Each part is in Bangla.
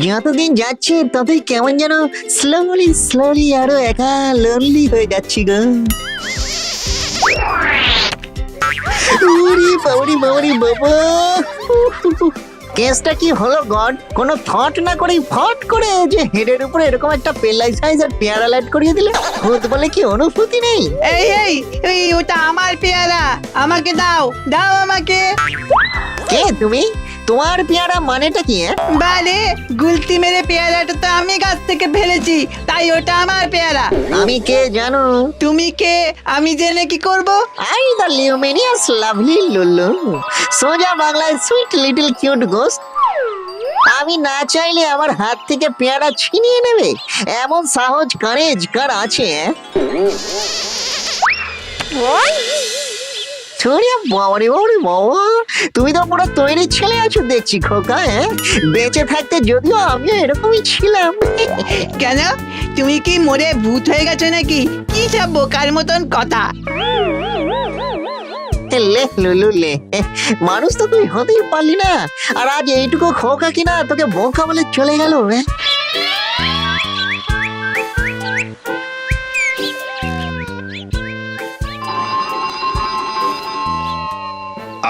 যতদিন যাচ্ছে ততই কেমন যেন স্লোলি স্লোলি আরো একা লোনলি হয়ে যাচ্ছি গো। উরি বাবারি বাবারি বাবা, কেসটা কি হলো গড? কোনো থট না করেই ফট করে যে হেডের উপরে এরকম একটা পেলাই সাইজ আর পেয়ারা লাইট করিয়ে দিলে, ভূত বলে কি অনুভূতি নেই? এই এই এই ওটা আমার পেয়ারা, আমাকে দাও দাও আমাকে। কে তুমি? তোমার পেয়ারা মানেটা কি? বারে গুলতি মেরে পেয়ারাটা তো আমি গাছ থেকে ফেলেছি, তাই ওটা আমার পেয়ারা। আমি কে জানো? তুমি কে? আমি জেনে কি করব? আই দ্য লিউমিনিয়াস লাভলি লুলু, সোজা বাংলায় সুইট লিটল কিউট গোস্ট। আমি না চাইলে আমার হাত থেকে পেয়ারা ছিনিয়ে নেবে এমন সাহস কারেজ কার আছে? বাবারে বাবারে বাবা, তুমি তো পুরো তৈরি ছেলে আছো দেখছি খোকা। বেঁচে থাকতে যদিও আমিও এরকমই ছিলাম। কেন, তুমি কি মরে ভূত হয়ে গেছো নাকি? কি সব বোকার মতন কথা। লে লুলু লে, মানুষ তো তুই হতেই পারলি না, আর আজ এইটুকু খোকা কিনা তোকে বোকা বলে চলে গেল।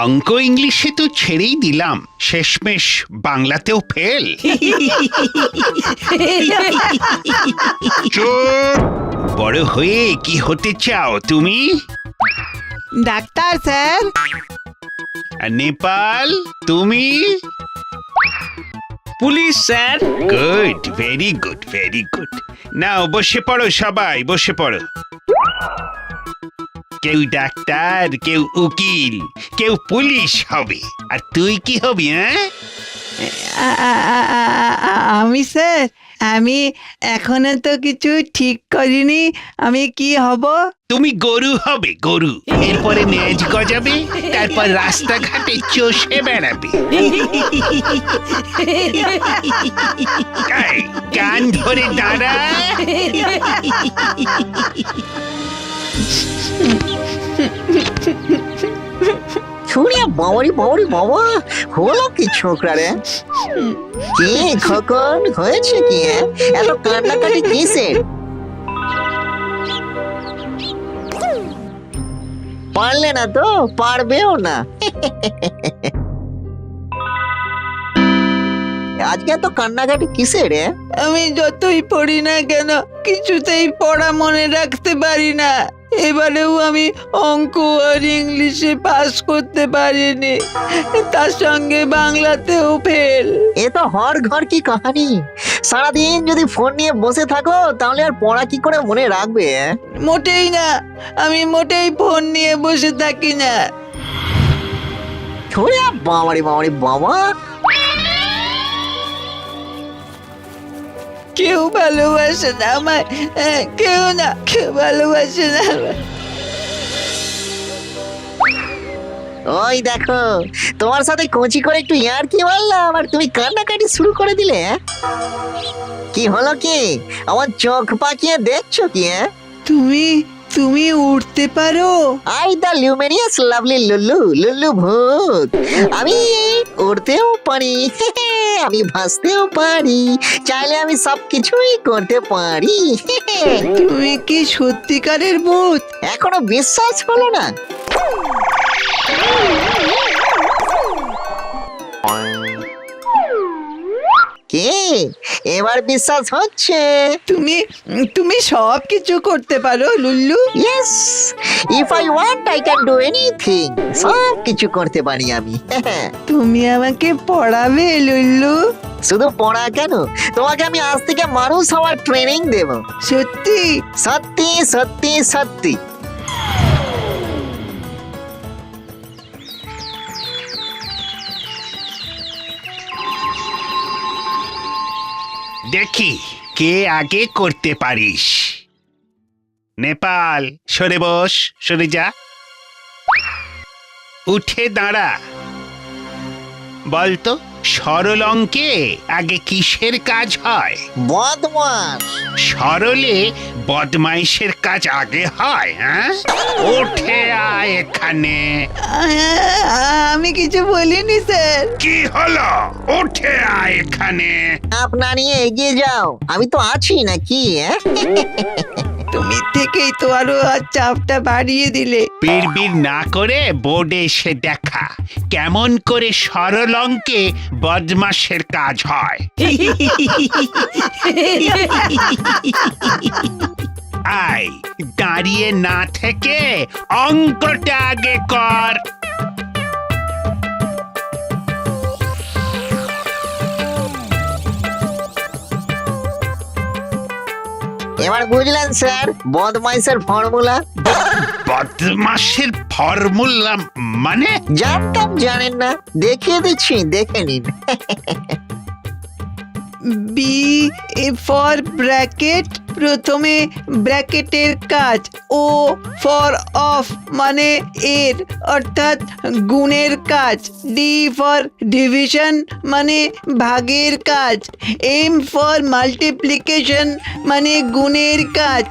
অঙ্ক ইংলিশে তো ছেড়েই দিলাম, শেষমেশ বাংলাতেও ফেল। চুপ! বড় হয়ে কি হতে চাও তুমি? Doctor sir. আর নেপাল, তুমি? Police sir. Good, very good, very good. Now বসে পড়ো, সবাই বসে পড়ো। কেউ ডাক্তার, কেউ উকিল, কেউ পুলিশ হবে। আর তুই কি হবি? আমি স্যার, আমি এখনো তো কিছু ঠিক করিনি, আমি কি হব? তুমি গরু হবে, গরু। এরপরে ম্যাচ গজাবে, তারপর রাস্তাঘাটে চষে বেড়াবে। এই, কান ধরে দাঁড়া। ছুড়িয়া বাবারি বাবারি বাবা, হলো কি ছোকরা রে? কি খোকন হয়েছে কি? এত কান্নাকাটি কিসের? পারলে না তো পারবেও না। আজকে এত কান্নাকাটি কিসের? আমি যতই পড়ি না কেন কিছুতেই পড়া মনে রাখতে পারি না। এবারেও আমি অঙ্ক আর ইংলিশে পাস করতে পারিনি, তার সঙ্গে বাংলাতেও ফেল। এ তো হর ঘর কি কাহানি। সারাদিন যদি ফোন নিয়ে বসে থাকো তাহলে আর পড়া কি করে মনে রাখবে? মোটেই না, আমি মোটেই ফোন নিয়ে বসে থাকি না। ছুড়িয়া বাবারি বাবারি বাবা, কেউ ভালোবাসে না আমায়, কেউ না, কেউ ভালোবাসে না আমায়। ওই দেখো, তোমার সাথে কচি করে একটু ইয়ার কি বললাম আর তুমি কান্নাকাটি শুরু করে দিলে। কি হলো কি? আমার চোখ পাকিয়ে দেখছো কি? তুমি তুমি উঠতে পারো? আই দ্য লিউমিনিয়াস লাভলি লুলু, লুলু ভূত। আমি উড়তেও পারি, আমি ভাসতেও পারি, চাইলে আমি সবকিছুই করতে পারি। তুমি কি সত্যিকারের ভূত? এখনো বিশ্বাস হলো না? কে এবার বিশ্বাস হচ্ছে? তুমি তুমি সব কিছু করতে পারো Lullu? Yes, if I want I can do anything. সব কিছু করতে পারি আমি। তুমি আমাকে পড়াবে লুল্লু? শুধু পড়া কেন, তোমাকে আমি আজ থেকে মানুষ হওয়ার ট্রেনিং দেব। সত্যি? সত্যি সত্যি সত্যি। দেখি কে আগে করতে পারিস। নেপাল, সরে বস, সরে যা। উঠে দাঁড়া। বল তো সরল অঙ্কে আগে কিসের কাজ হয়? বদমাস। সরলে বদমাইশের কাজ আগে হয়। হ্যাঁ, ওঠে আয় এখানে। আমি কিছু বলিনি স্যার। কি হলো? ওঠে আয় এখানে। আপনার নিয়ে এগিয়ে যাও, আমি তো আছি নাকি? তুমি থেকেই তো আরো চাপটা বাড়িয়ে দিলে। বিড়বিড় না করে বোর্ডে এসে দেখা কেমন করে সরল অঙ্কে বদমাশের কাজ হয়। আয়, দাঁড়িয়ে না থেকে অঙ্কটা আগে কর। এবার বুঝলেন স্যার বদমাইশের ফর্মুলা? বদমাশের ফর্মুলা মানে? জানতাম জানেন না, দেখিয়ে দিচ্ছি, দেখে নিন। বি ফর ব্র্যাকেট, প্রথমে ব্র্যাকেটের কাজ। ও ফর অফ মানে এর অর্থাৎ গুণের কাজ। ডি ফর ডিভিশন মানে ভাগের কাজ। এম ফর মাল্টিপ্লিকেশন মানে গুণের কাজ।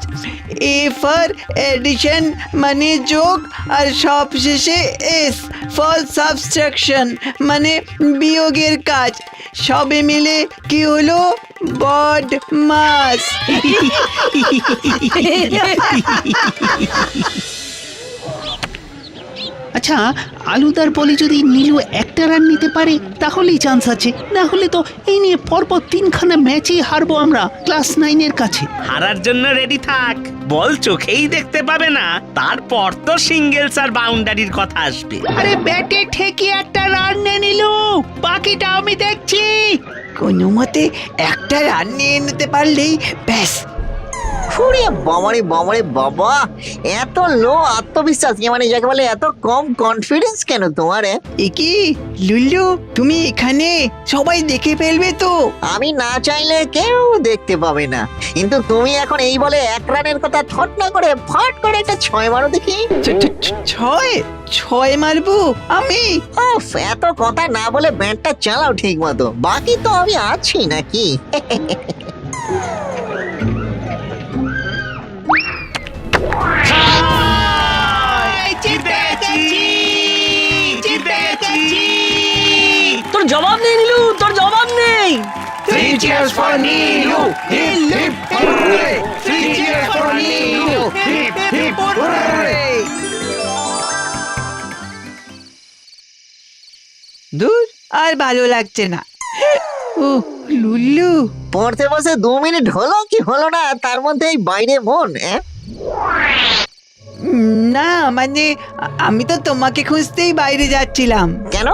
এ ফর এডিশন মানে যোগ। আর সবশেষে এস ফর সাবট্রাকশন মানে বিয়োগের কাজ। সবে মিলে কি হলো? বদমাস। আচ্ছা, আলুদার বলে যদি নীলু একটা রান নিতে পারে তাহলেই চান্স আছে, না হলে তো এই নিয়ে পরপর 3খানা ম্যাচই হারবো আমরা ক্লাস 9-এর কাছে। হারার জন্য রেডি থাক, বল চোখেই দেখতে পাবে না, তারপর তো সিঙ্গেলস আর বাউন্ডারির কথা আসবে। আরে ব্যাটে ঠেকিয়ে একটা রান নিয়ে নিলু, বাকিটা আমি দেখছি। কোনো মতে একটা রান নিয়ে নিতে পারলেই ব্যাস। ফুরে বাবারে বাবারে বাবা, এত লো আত্মবিশ্বাস, মানে যাকে বলে এত কম কনফিডেন্স কেন তোমার? এ কি লুল্লু, তুমি এখানে? সবাই দেখে ফেলবে তো। আমি না চাইলে কেউ দেখতে পাবে না, কিন্তু তুমি এখন এই বলে 1 রানের কথা থট না করে ফট করে একটা 6 মারো দেখি। ছয়? ছয় মারবো আমি? উফ, এত কথা না বলে ব্যাটটা চালাও ঠিক মতো, বাকি তো আমি আছি নাকি? তোর জবাব নেই নীলু, তোর জবাব নেই। Three cheers for Neelu. Hip hip hooray. Three cheers for Neelu. Hip hip hooray. দূর, আর ভালো লাগছে না। ও লুল্লু, পড়তে বসে 2 মিনিট হলো কি হলো না, তার মধ্যেই বাইরে মন। না মানে আমি তো তোমাকে খুঁজতেই বাইরে যাচ্ছিলাম। কেন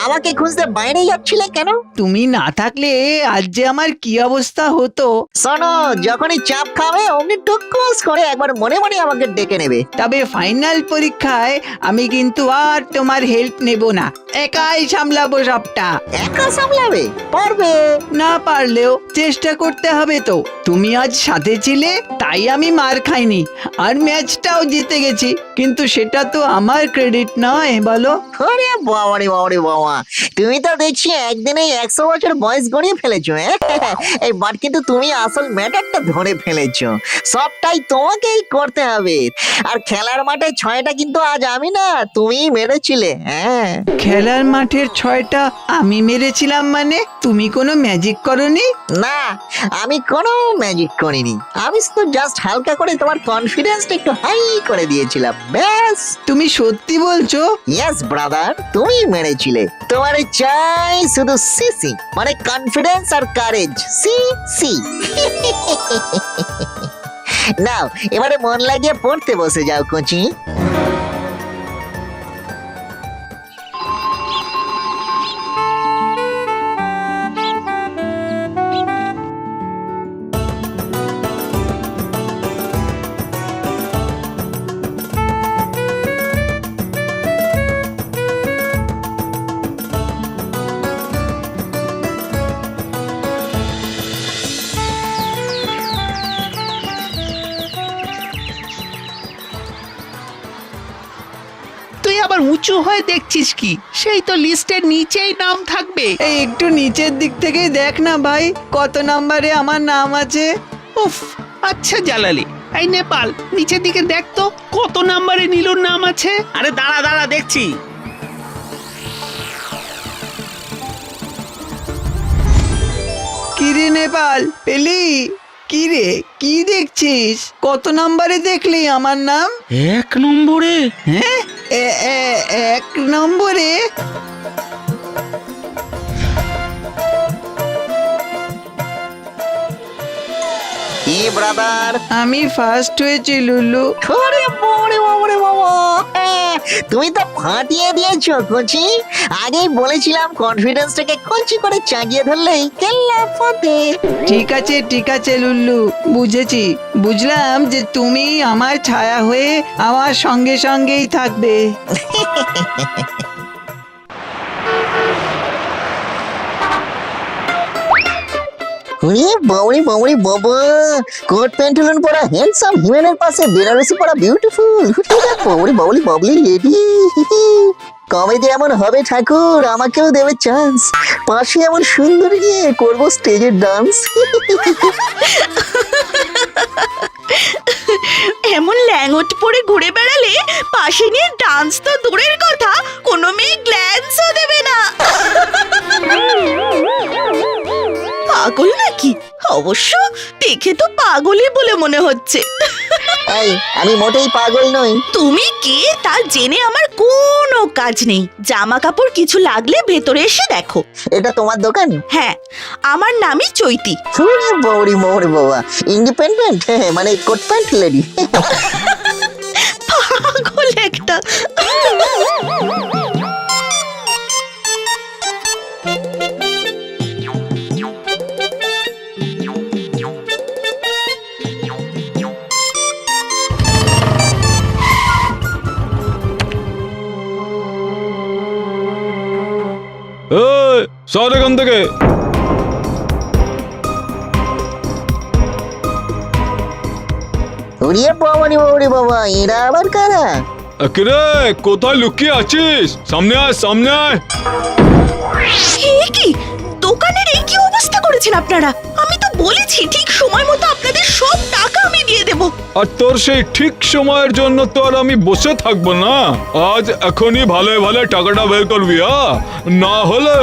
আমাকে খুঁজতে বাইরে যাচ্ছিলে কেন? তুমি না থাকলে আজ যে আমার কি অবস্থা হতো। শোনো, যখনই চাপ খাবে অমনি টুকুস করে একবার মনে মনে আমাকে ডেকে নেবে। তবে ফাইনাল পরীক্ষায় আমি কিন্তু আর তোমার হেল্প নেব না, একাই সামলাবো সবটা। একা সামলাবে? পারবে? না পারলেও চেষ্টা করতে হবে তো। তুমি আজ সাথে ছিলে তাই আমি মার খাইনি, আর ম্যাচটাও জিতে গেছি, কিন্তু সেটা তো আমার ক্রেডিট নয়, বলো? আরে বাবারে বাবারে বাবা, তুমি তো দেখছি একদিনেই 100 বছর বয়স গড়িয়ে ফেলেছো। এই বাট কিন্তু তুমি আসল ম্যাটারটা ধরে ফেলেছো, সবটাই তোমাকেই করতে হবে। আর খেলার মাঠে 6টা কিন্তু আজ আমি না, তুমিই মেরেছিলে। হ্যাঁ, খেলার মাঠের 6টা আমি মেরেছিলাম মানে? তুমি কোনো ম্যাজিক করনি? না আমি কোনো ম্যাজিক করিনি, আমি শুধু জাস্ট হালকা করে তোমার কনফিডেন্সটা একটু হাই করে দিয়েছিলাম, ব্যাস। তুমি সত্যি বলছো? ইয়েস ব্রাদার, তুমি মেরেছিলে। তোমার চাই শুধু সিসি, মানে কনফিডেন্স আর কারেজ। C C. নাও এবারে মন লাগিয়ে পড়তে বসে যাও কোচি। আবার উঁচু হয়ে দেখছিস কি? সেই তো লিস্টের নিচেই নাম থাকবে। এই একটু নিচের দিক থেকে দেখ না ভাই, কত নম্বরে আমার নাম আছে। উফ, আচ্ছা জালালি, এই নেপাল নিচের দিকে দেখ তো কত নাম্বারে নীলুর নাম আছে। আরে দাঁড়া দাঁড়া দেখছি। কিরে নেপাল, পেলি? কিরে, কি দেখছিস? কত নম্বরে দেখলি আমার নাম? 1 নম্বরে। হ্যাঁ, 1 নম্বরে। কি ব্রাদার? আমি ফার্স্ট হয়েছি লুলু। ওরে বাবারে বাবারে বাবা! তুমি তো ফাটিয়ে দিয়েছো কচি। আগেই বলেছিলাম কনফিডেন্সটাকে কঞ্চি করে চাগিয়ে ধরলেই কেল্লা ফতে। ঠিক আছে লুল্লু, বুঝেছি। বুঝলাম যে তুমি আমার ছায়া হয়ে আমার সঙ্গে সঙ্গেই থাকবে। ওরে বাবারে বাবারে বাবা! কোট প্যান্টুলন পরা হ্যান্ডসাম হিমেনের পাশে বেনারসি পরা বিউটিফুল বাবারে বাবলি বাবলি লেডি। কবে যে এমন হবে ঠাকুর, আমাকেও দেবে চান্স। পাশে এমন সুন্দরী নিয়ে করবো স্টেজের ডান্স। এমন ল্যাঙ্গট পরে ঘুরে বেড়ালে পাশে নিয়ে ডান্স তো দূরের কথা, কোনো মেয়ে গ্ল্যান্সও দেবে না। পাগল নাকি? অবশ্য দেখে তো পাগলই বলে মনে হচ্ছে। এই, আমি মোটেই পাগল নই। তুমি কে তা জেনে আমার কোনো কাজ নেই। জামা কাপড় কিছু লাগলে ভেতরে এসে দেখো। এটা তোমার দোকান? হ্যাঁ, আমার নামই চৈতি। ওরে বাবারে বাবারে বাবা! ইন্ডিপেন্ডেন্ট, মানে কোট প্যান্ট লেডি। পাগল একটা। সর এখান থেকে। ওরে বাবারে বাবারে বাবা! এরা আবার কারা? কিরে, কোথায় লুকিয়ে আছিস? সামনে আয়, সামনে আয়। এ কি, দোকানের এই কি অবস্থা করেছেন আপনারা? আমি তো বলেছি ঠিক সময় মতো আপনাদের সব টাকা আমি দিয়ে দেব। আর তোর সেই ঠিক সময়ের জন্য তো আর আমি বসে থাকবো না। আজ এখনই ভালো ভালো টাকাটা বের করবি, না হলে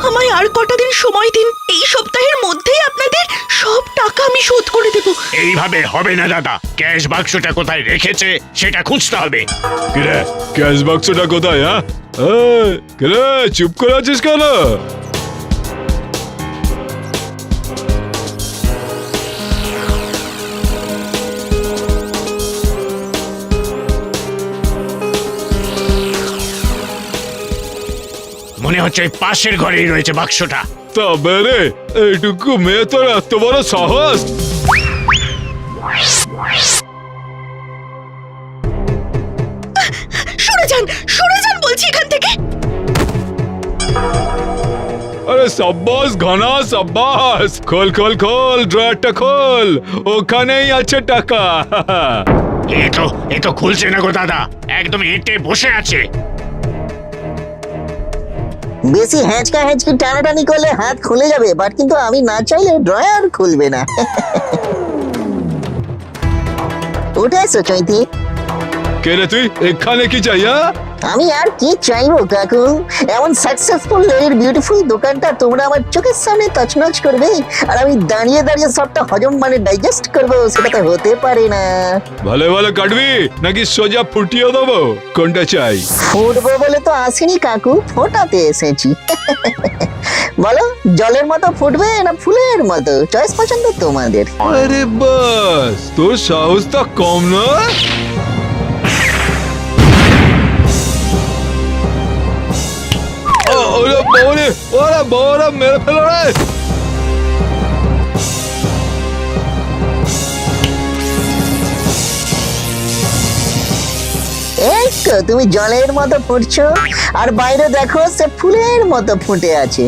আমায় আর কটা দিন সময় দিন। এই সপ্তাহের মধ্যেই আপনাদের সব টাকা আমি শোধ করে দেব। এইভাবে হবে না দাদা, ক্যাশ বাক্সটা কোথায় রেখেছে সেটা খুঁজতে হবে। কিরে, ক্যাশ বাক্সটা কোথায়? কিরে, চুপ করে আছিস কেন? মনে হচ্ছে ওই পাশের ঘরেই রয়েছে বাক্সটা। তবে রে, এইটুকু মেয়ে তোর এত বড় সাহস! সরে যান বলছি এখান থেকে। আরে সাব্বাস ঘনা, সাব্বাস! খোল খোল খোল, ড্রয়ারটা খোল, ওখানেই আছে টাকা। এ তো খুলছে না গো দাদা, একদম এঁটে বসে আছে। বেশি হ্যাঁচকা হ্যাঁচকি টানাটানি করলে হাত খুলে যাবে, বাট কিন্তু আমি না চাইলে ড্রয়ার খুলবে না। উঠে এসো চৈতি। কে রে তুই? এখানে কি চাই? আমি আর কি চাইবো কাকু? এমন সাকসেসফুল লেডির বিউটিফুল দোকানটা তোমরা আমার চোখের সামনে তছনছ করবে, আর আমি দাঁড়িয়ে দাঁড়িয়ে সবটা হজম মানে ডাইজেস্ট করবো, সেটা তো হতে পারে না। ভালো ভালো কাটবি নাকি সোজা ফুটিয়ে দেবো? কোনটা চাই? ফুটবো বলে তো আসিনি কাকু, ফোটাতে এসেছি। বলো, জলের মতো ফুটবে না ফুলের মতো? চয়েস পছন্দ তোমাদের। আরে বাস, তোর সাহসটা কম না? ওরে বাবারে, ওরে বাবারা, মেরে ফেলো রে! এই তো তুমি জলের মতো ফুটছো, আর বাইরে দেখো সে ফুলের মতো ফুটে আছে।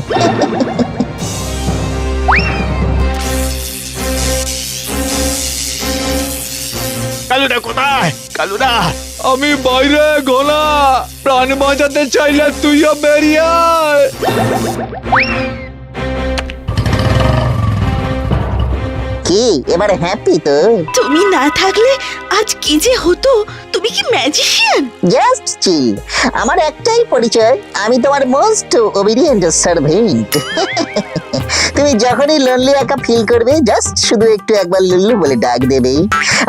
কালুটা কোথায়? কালুদা আমি বাইরে ঘোলা, প্রাণ বাঁচাতে চাইলে তুইও বেরিয়ে আয়। কি এবারে হ্যাপি তো? তুমি না থাকলে আজ কি যে হতো। তুমি কি ম্যাজিশিয়ান? Just chill. আমার একটাই পরিচয়, আমি তোমার মোস্ট ওবিডিয়েন্ট সার্ভেন্ট। তুমি যখনই লোনলি একা ফিল করবে, জাস্ট শুধু একটু একবার লুল্লু বলে ডাক দেবে।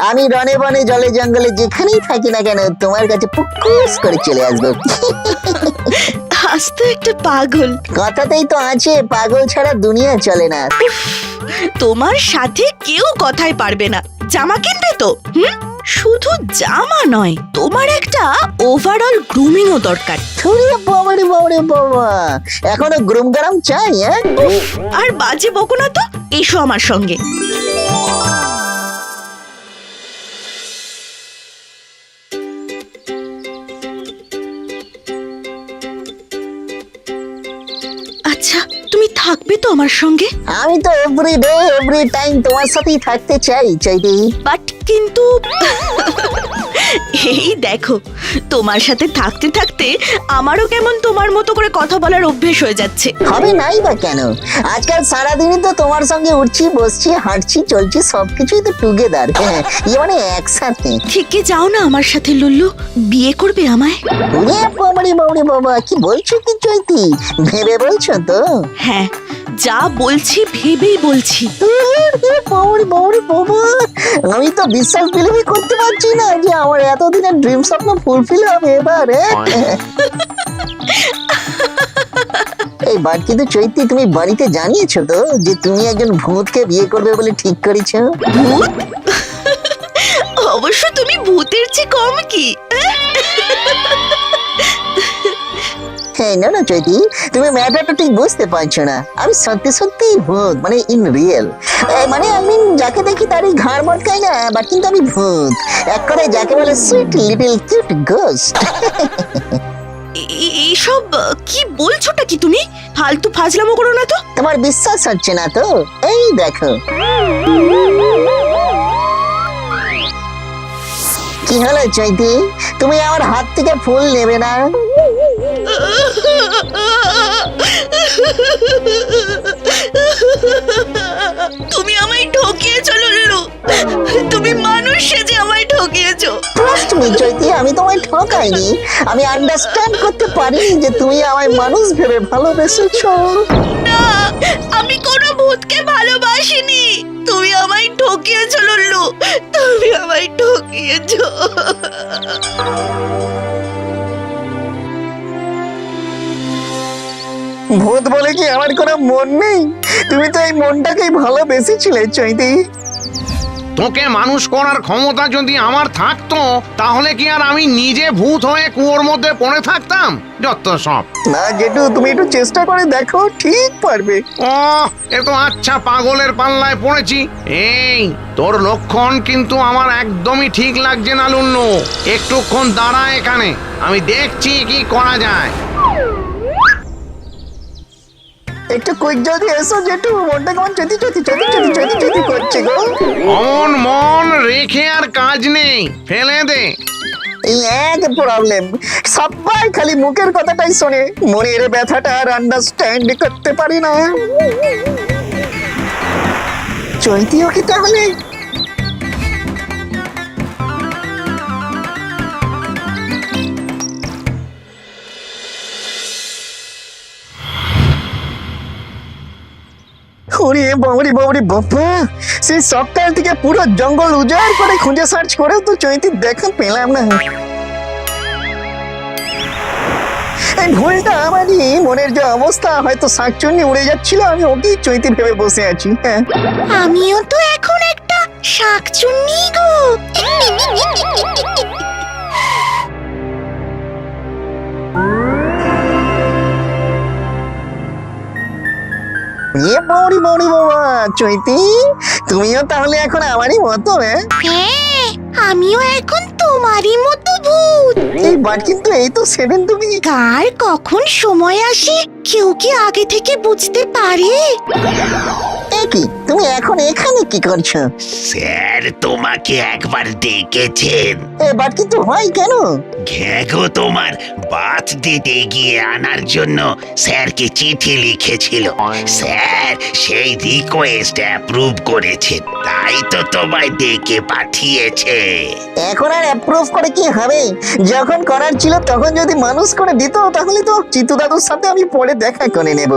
আমি রনে বনে জলে জঙ্গলে যেখানেই থাকি না কেন, তোমার কাছে পুকুস করে চলে আসবো। আজ তো একটা পাগল। কথাতেই তো আছে, পাগল ছাড়া দুনিয়া চলে না। তোমার সাথে কেউ কথাই পারবে না। জামা কিনবে তো? শুধু জামা নয়, তোমার একটা ওভারঅল গ্রুমিংও দরকার। থুড়িয়ে বাবা রে বাবা রে বাবা, এখনো গ্রুম গরম চাই? হ্যাঁ, আর বাজে বকো না তো, এসো আমার সঙ্গে। আচ্ছা, তুমি থাকবে তো আমার সঙ্গে? আমি তো এভরি ডে এভরি টাইম তোমার সাথেই থাকতে চাই চাইদি। বাট কিন্তু এই দেখো, তোমার সাথে থাকতে থাকতে আমারও কেমন তোমার মতো করে কথা বলার অভ্যেস হয়ে যাচ্ছে। হবে নাই বা কেন? আজকাল সারাদিনই তো তোমার সঙ্গে উঠছি, বসছি, হাঁটছি, চলছি, সবকিছুই তো টুগেদার। মানে একসাথে। থেকে যাও না আমার সাথে লুল্লু, বিয়ে করবে আমায়? ওরে বাবা রে বাবা রে বাবা, কি বলছো কি চৈতি? ভেবে বলছো তো? হ্যাঁ, যা বলছি ভেবেই বলছি। বাবা রে বাবা রে বাবা, আমি তো বিশ্বাস বিলিভই করতে পারছি না যে আমার এতদিনের ড্রিম স্বপ্ন ফুলফিল হবে এবারে। এই বার কিন্তু চৈতি, তুমি বাড়িতে জানিয়েছো তো যে তুমি একজন ভূতকে বিয়ে করবে বলে ঠিক করেছো? ভূত? অবশ্য তুমি ভূতের চেয়ে কম কি? হ্যাঁ, না না চৈতি, তুমি ম্যাটারটা ঠিক বুঝতে পারছো না। আমি সত্যি সত্যি ভূত, মানে ইন রিয়েল। মানে আমি যাকে দেখি তারই ঘাড় মটকাই না, বাট কিন্তু আমি ভূত। এক করে যাকে বলে সুইট লিটল কিউট গোস্ট। এইসব কি বলছোটা কি তুমি? ফালতু ফাজলামো করো না তো। তোমার বিশ্বাস হচ্ছে না তো? এই দেখো। কি হলো চৈতি, তুমি আমার হাত থেকে ফুল নেবে না? তুমি আমায় ঠকিয়েছো লুল্লু, তুমি মানুষ সেজে আমায় ঠকিয়েছো। ট্রাস্ট মি চৈতি, আমি তোমায় ঠকাইনি। আমি আন্ডারস্ট্যান্ড করতে পারিনি যে তুমি আমায় মানুষ ভেবে ভালোবেসেছো। না, আমি কোনো ভূতকে ভালোবাসিনি। তুমি আমায় ঠকিয়েছো লুল্লু, তুমি আমায় ঠকিয়েছো। ভূত বলে কি আমার কোনো মন নেই? তুমি তো এই মনটাকেই ভালোবেসেছিলে চৈতি। তোকে মানুষ করার ক্ষমতা যদি আমার থাকতো, তাহলে কি আর আমি নিজে ভূত হয়ে কুয়োর মধ্যে পড়ে থাকতাম? যত সব। না জেঠু, তুমি একটু চেষ্টা করে দেখো, ঠিক পারবে। ও, এ তো আচ্ছা পাগলের পাল্লায় পড়েছি। এই, তোর লক্ষণ কিন্তু আমার একদমই ঠিক লাগছে না লুল্লু। একটুক্ষণ দাঁড়া এখানে, আমি দেখছি কি করা যায়। একটু কুইক জলদি এসো জেঠু, মনটা কেমন চতি চতি চতি চতি চতি চতি করছে গো। অমন মন রেখে আর কাজ নেই, ফেলে দে। এই এক প্রবলেম, সবাই খালি মুখের কথাটাই শোনে, মনের ব্যথাটা আর আন্ডারস্ট্যান্ড করতে পারি না। চৈতিও কি তাহলে? ওরে বাবরি বাবরি বাবা, সেই সপ্তাহ থেকে পুরো জঙ্গল উজাড় করে খুঁজে সার্চ করে তো চৈতি দেখা পেলাম না। এই ভুলটা আমারই, মনের যে অবস্থা, হয়তো শাকচুন্নি উড়ে যাচ্ছিল, আমি ওকেই চৈতি ভেবে বসে আছি। হ্যাঁ, আমিও তো এখন একটা শাকচুন্নি গো। এ বাবরি বাবরি বাবা, চৈতি তুমিও তাহলে এখন আমারই মতো? হ্যাঁ, আমিও এখন তোমারই মতো ভূত। এই বাট কিন্তু এই তো সেদিন তুমি। কার কখন সময় আসে কেউ কি আগে থেকে বুঝতে পারে? এ কি, তুমি এখন এখানে কি করছো? স্যার তোমাকে একবার ডেকেছেন। এবার কিন্তু হয় কেন? ঘ্যাগো তোমার বার্থডেতে গিয়ে আনার জন্য স্যারকে চিঠি লিখেছিল। স্যার সেই রিকোয়েস্ট অ্যাপ্রুভ করেছে, তাই তো তোমায় ডেকে পাঠিয়েছে। এখন আর অ্যাপ্রুভ করে কি হবে? যখন করার ছিল তখন যদি মানুষ করে দিত তাহলে তো চিত্তু দাদুর সাথে আমি পরে দেখা করে নেব।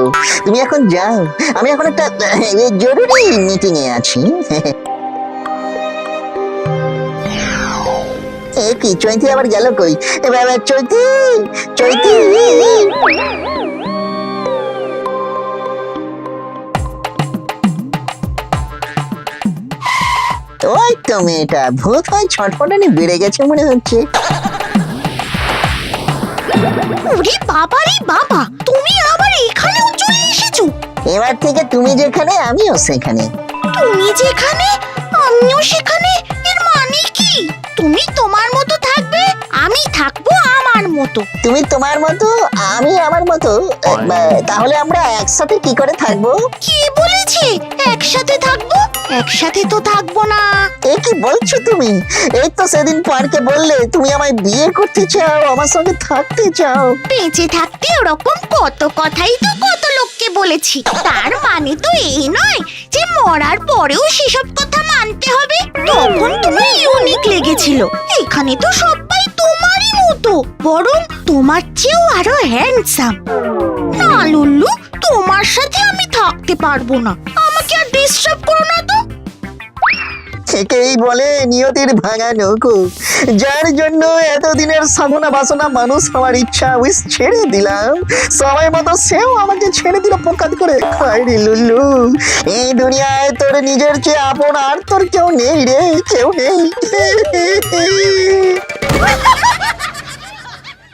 তুমি এখন যাও, আমি এখন একটা জরুরি মিটিং এ আছি। এ কি চৈতি আবার গেল কই? এ বাবা চৈতি, চৈতি। ওই তো মেয়েটা, ভূত হয় ছটফটানি বেড়ে গেছে মনে হচ্ছে। ওরে বাবা রে বাবা, তুমি আবার এখানেও চলে এসেছো। এবার থেকে তুমি যেখানে আমিও সেখানে। তুমি যেখানে আমিও সেখানে, এর মানে কি? তুমি তোমার মতো থাকবে, আমি থাকবো আমার মতো। তুমি তোমার মতো, আমি আমার মতো। তাহলে আমরা একসাথে কি করে থাকবো? কে বলেছে একসাথে থাকবো? একসাথে তো থাকবো না। এ কি বলছো তুমি? এই তো সেদিন পার্কে বললে তুমি আমায় বিয়ে করতে চাও, আমার সঙ্গে থাকতে চাও। বেঁচে থাকতে ওরকম কত কথাই তো কত লোককে বলেছি, তার মানে তো এই নয় যে মরার পরেও সেসব কথা মানতে হবে। তখন তুমি ইউনিক লেগেছিল, এখানে তো সবাই তোমারই মতো, বরং তোমার চেয়েও আরো হ্যান্ডসাম। না লুল্লু, তোমার সাথে আমি থাকতে পারবো না, আমাকে আর ডিস্টার্ব করো না তো। একেই বলে নিয়তির ভাঙা নৌকো, যার জন্য এতদিনের সাধনা বাসনা মানুষ হওয়ার ইচ্ছা উইস ছেড়ে দিলাম, সবাই মতো সেও আমাকে ছেড়ে দিল পোকাত করে। হায়রে লুল্লু, এই দুনিয়ায় তোর নিজের চেয়ে আপন আর তোর কেউ নেই রে, কেউ নেই।